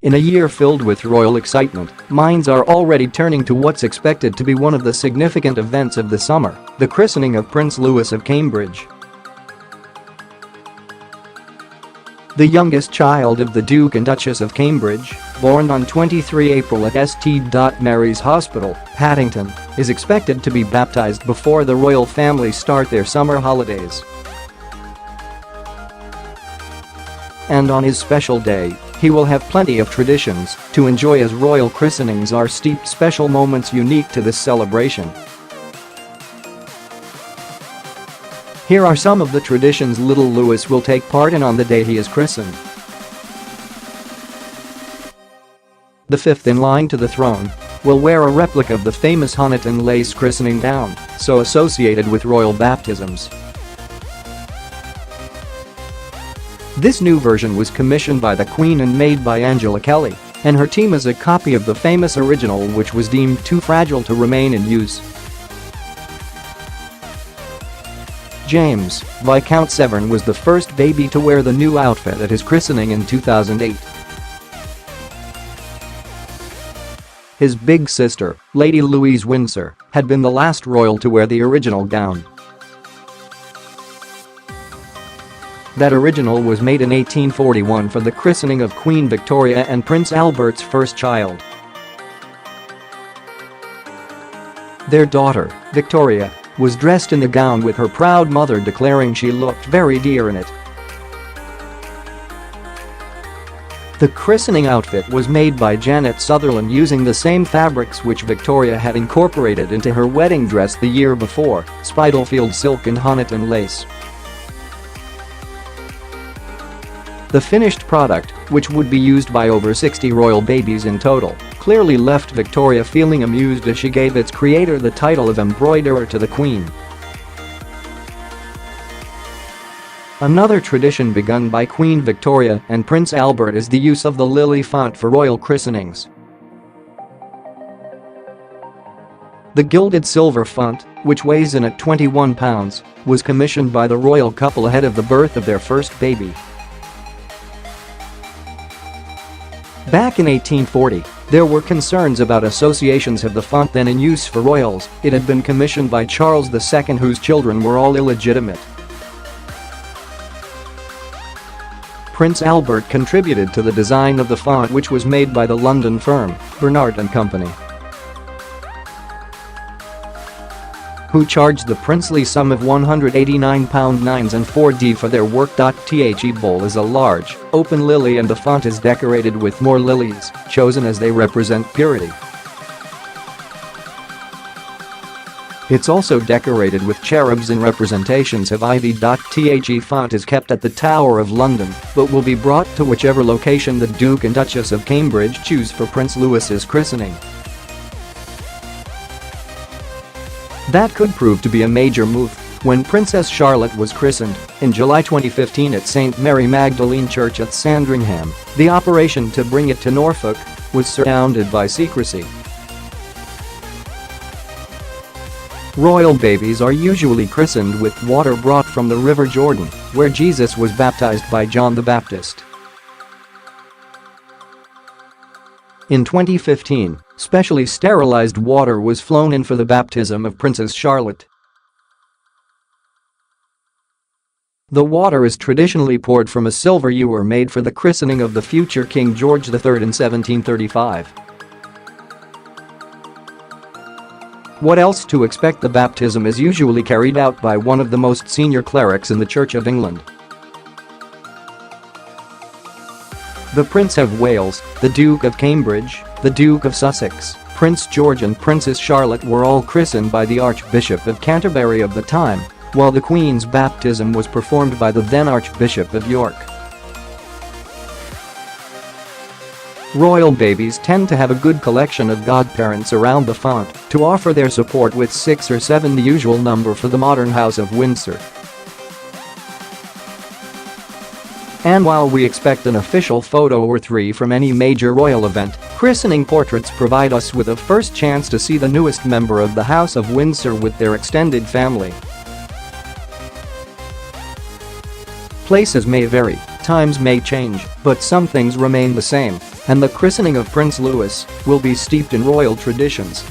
In a year filled with royal excitement, minds are already turning to what's expected to be one of the significant events of the summer, the christening of Prince Louis of Cambridge. The youngest child of the Duke and Duchess of Cambridge, born on 23 April at St Mary's Hospital, Paddington, is expected to be baptised before the royal family start their summer holidays. And on his special day, he will have plenty of traditions to enjoy, as royal christenings are steeped special moments unique to this celebration. Here are some of the traditions little Louis will take part in on the day he is christened. The fifth in line to the throne will wear a replica of the famous Honiton lace christening gown, so associated with royal baptisms. This new version was commissioned by the Queen and made by Angela Kelly, and her team is a copy of the famous original, which was deemed too fragile to remain in use. James, Viscount Severn, was the first baby to wear the new outfit at his christening in 2008. His big sister, Lady Louise Windsor, had been the last royal to wear the original gown. That original was made in 1841 for the christening of Queen Victoria and Prince Albert's first child. Their daughter, Victoria, was dressed in the gown, with her proud mother declaring she looked very dear in it. The christening outfit was made by Janet Sutherland using the same fabrics which Victoria had incorporated into her wedding dress the year before, Spitalfields silk and Honiton lace. The finished product, which would be used by over 60 royal babies in total, clearly left Victoria feeling amused as she gave its creator the title of Embroiderer to the Queen. Another tradition begun by Queen Victoria and Prince Albert is the use of the lily font for royal christenings. The gilded silver font, which weighs in at 21 pounds, was commissioned by the royal couple ahead of the birth of their first baby. Back in 1840, there were concerns about associations of the font then in use for royals. It had been commissioned by Charles II, whose children were all illegitimate. Prince Albert contributed to the design of the font, which was made by the London firm, Barnard and Co, who charged the princely sum of £189.9 for their work.The bowl is a large, open lily, and the font is decorated with more lilies, chosen as they represent purity. It's also decorated with cherubs in representations of ivy.The font is kept at the Tower of London, but will be brought to whichever location the Duke and Duchess of Cambridge choose for Prince Louis's christening. That could prove to be a major move. When Princess Charlotte was christened in July 2015 at St Mary Magdalene Church at Sandringham, the operation to bring it to Norfolk was surrounded by secrecy. Royal babies are usually christened with water brought from the River Jordan, where Jesus was baptized by John the Baptist. In 2015, specially sterilized water was flown in for the baptism of Princess Charlotte. The water is traditionally poured from a silver ewer made for the christening of the future King George III in 1735. What else to expect? The baptism is usually carried out by one of the most senior clerics in the Church of England. The Prince of Wales, the Duke of Cambridge, the Duke of Sussex, Prince George and Princess Charlotte were all christened by the Archbishop of Canterbury of the time, while the Queen's baptism was performed by the then Archbishop of York. Royal babies tend to have a good collection of godparents around the font to offer their support, with 6 or 7 the usual number for the modern House of Windsor. And while we expect an official photo or 3 from any major royal event, christening portraits provide us with a first chance to see the newest member of the House of Windsor with their extended family. Places may vary, times may change, but some things remain the same. and the christening of Prince Louis will be steeped in royal traditions.